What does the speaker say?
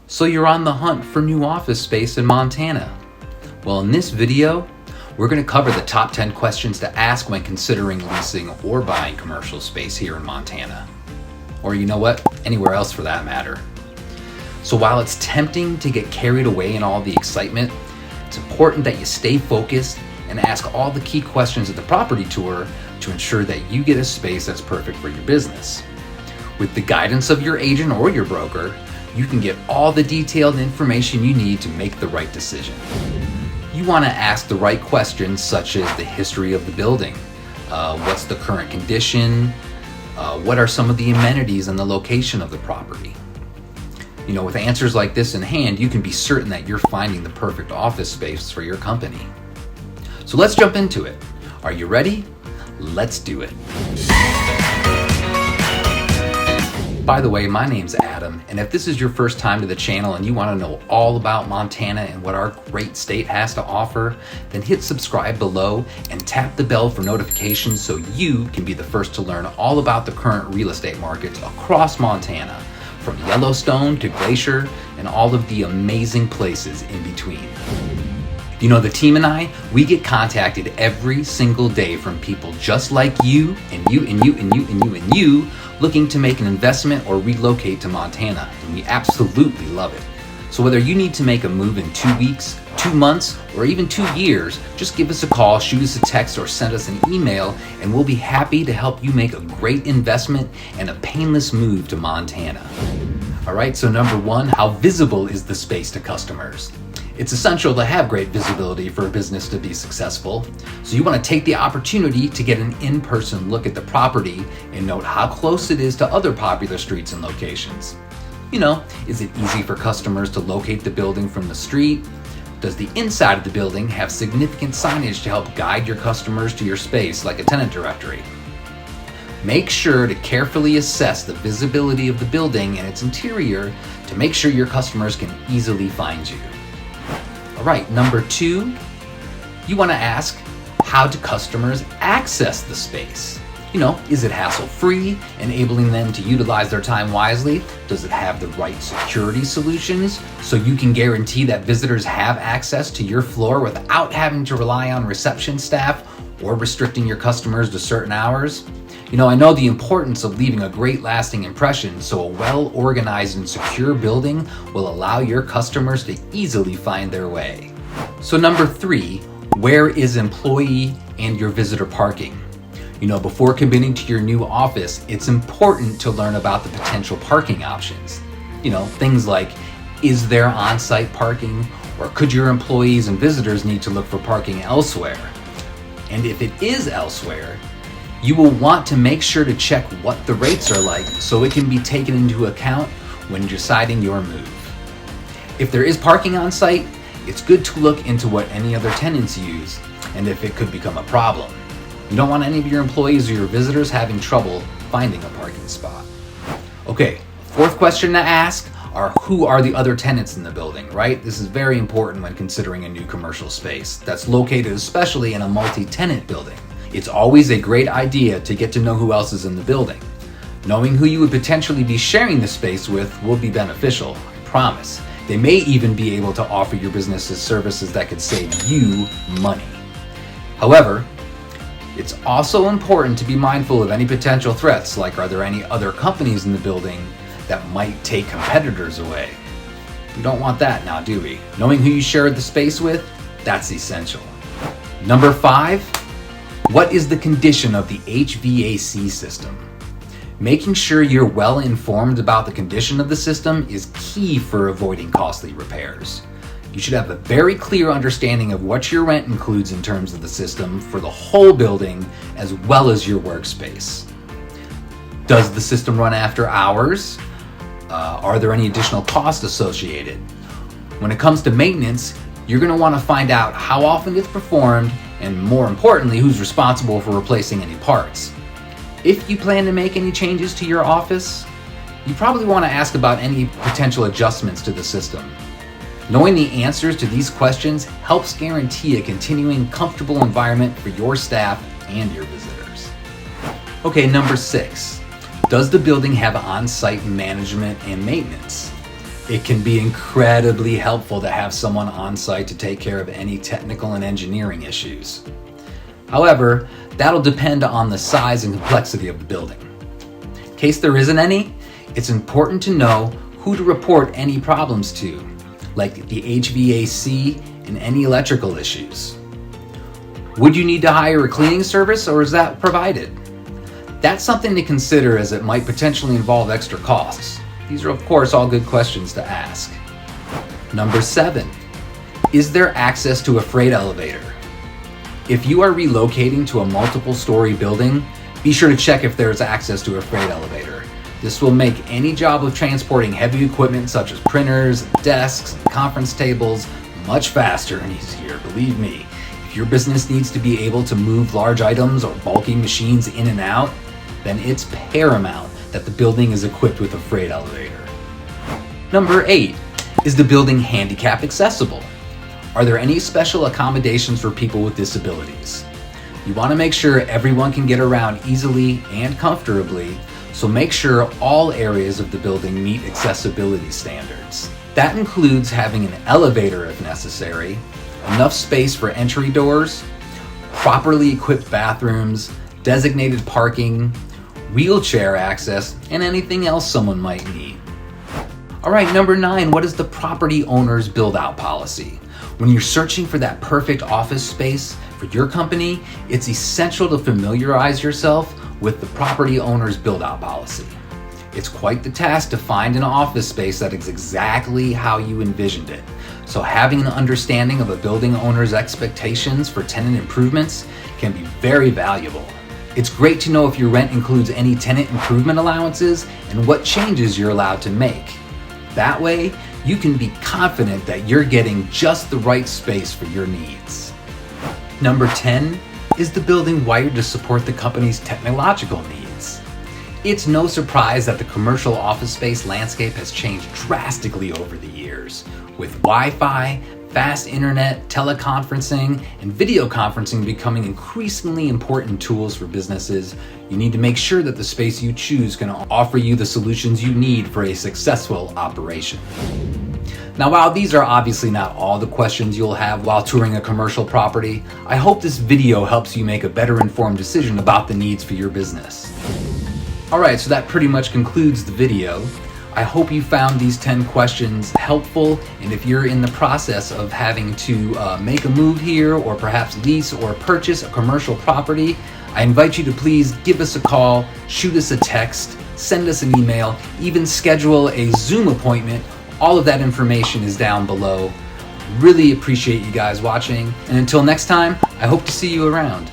So you're on the hunt for new office space in Montana. Well, in this video, we're going to cover the top 10 questions to ask when considering leasing or buying commercial space here in Montana. Or you know what, anywhere else for that matter. So while it's tempting to get carried away in all the excitement, it's important that you stay focused and ask all the key questions at the property tour to ensure that you get a space that's perfect for your business. With the guidance of your agent or your broker, you can get all the detailed information you need to make the right decision. You want to ask the right questions such as the history of the building, what's the current condition, what are some of the amenities and the location of the property. You know, with answers like this in hand, you can be certain that you're finding the perfect office space for your company. So let's jump into it. Are you ready? Let's do it. By the way, my name's Adam, and if this is your first time to the channel and you want to know all about Montana and what our great state has to offer, then hit subscribe below and tap the bell for notifications so you can be the first to learn all about the current real estate markets across Montana, from Yellowstone to Glacier and all of the amazing places in between. You know, the team and I, we get contacted every single day from people just like you and you and you and you and you and you looking to make an investment or relocate to Montana, and we absolutely love it. So whether you need to make a move in 2 weeks, 2 months, or even 2 years, just give us a call, shoot us a text, or send us an email, and we'll be happy to help you make a great investment and a painless move to Montana. All right, so number 1, how visible is the space to customers? It's essential to have great visibility for a business to be successful. So you want to take the opportunity to get an in-person look at the property and note how close it is to other popular streets and locations. You know, is it easy for customers to locate the building from the street? Does the inside of the building have significant signage to help guide your customers to your space, like a tenant directory? Make sure to carefully assess the visibility of the building and its interior to make sure your customers can easily find you. All right, number 2, you want to ask, how do customers access the space? You know, is it hassle-free, enabling them to utilize their time wisely? Does it have the right security solutions so you can guarantee that visitors have access to your floor without having to rely on reception staff or restricting your customers to certain hours? You know, I know the importance of leaving a great lasting impression, so a well-organized and secure building will allow your customers to easily find their way. So number 3, where is employee and your visitor parking? You know, before committing to your new office, it's important to learn about the potential parking options. You know, things like, is there on-site parking, or could your employees and visitors need to look for parking elsewhere? And if it is elsewhere, you will want to make sure to check what the rates are like so it can be taken into account when deciding your move. If there is parking on site, it's good to look into what any other tenants use and if it could become a problem. You don't want any of your employees or your visitors having trouble finding a parking spot. Okay, 4th question to ask are, who are the other tenants in the building, right? This is very important when considering a new commercial space that's located especially in a multi-tenant building. It's always a great idea to get to know who else is in the building. Knowing who you would potentially be sharing the space with will be beneficial, I promise. They may even be able to offer your businesses services that could save you money. However, it's also important to be mindful of any potential threats, like are there any other companies in the building that might take competitors away? We don't want that now, do we? Knowing who you shared the space with, that's essential. Number 5, what is the condition of the HVAC system? Making sure you're well informed about the condition of the system is key for avoiding costly repairs. You should have a very clear understanding of what your rent includes in terms of the system for the whole building as well as your workspace. Does the system run after hours? Are there any additional costs associated? When it comes to maintenance, you're going to want to find out how often it's performed and, more importantly, who's responsible for replacing any parts. If you plan to make any changes to your office, you probably want to ask about any potential adjustments to the system. Knowing the answers to these questions helps guarantee a continuing comfortable environment for your staff and your visitors. Okay, number 6. Does the building have on-site management and maintenance? It can be incredibly helpful to have someone on site to take care of any technical and engineering issues. However, that'll depend on the size and complexity of the building. In case there isn't any, it's important to know who to report any problems to, like the HVAC and any electrical issues. Would you need to hire a cleaning service, or is that provided? That's something to consider, as it might potentially involve extra costs. These are, of course, all good questions to ask. Number 7, is there access to a freight elevator? If you are relocating to a multiple story building, be sure to check if there's access to a freight elevator. This will make any job of transporting heavy equipment such as printers, desks, and conference tables much faster and easier, believe me. If your business needs to be able to move large items or bulky machines in and out, then it's paramount that the building is equipped with a freight elevator. Number 8, is the building handicap accessible? Are there any special accommodations for people with disabilities? You want to make sure everyone can get around easily and comfortably, so make sure all areas of the building meet accessibility standards. That includes having an elevator if necessary, enough space for entry doors, properly equipped bathrooms, designated parking, wheelchair access, and anything else someone might need. All right, number 9, what is the property owner's build-out policy? When you're searching for that perfect office space for your company, it's essential to familiarize yourself with the property owner's build-out policy. It's quite the task to find an office space that is exactly how you envisioned it. So having an understanding of a building owner's expectations for tenant improvements can be very valuable. It's great to know if your rent includes any tenant improvement allowances and what changes you're allowed to make. That way, you can be confident that you're getting just the right space for your needs. Number 10, is the building wired to support the company's technological needs? It's no surprise that the commercial office space landscape has changed drastically over the years. With Wi-Fi, fast internet, teleconferencing, and video conferencing becoming increasingly important tools for businesses, you need to make sure that the space you choose can offer you the solutions you need for a successful operation. Now, while these are obviously not all the questions you'll have while touring a commercial property, I hope this video helps you make a better informed decision about the needs for your business. Alright, so that pretty much concludes the video. I hope you found these 10 questions helpful, and if you're in the process of having to make a move here, or perhaps lease or purchase a commercial property, I invite you to please give us a call, shoot us a text, send us an email, even schedule a Zoom appointment. All of that information is down below. Really appreciate you guys watching, and until next time, I hope to see you around.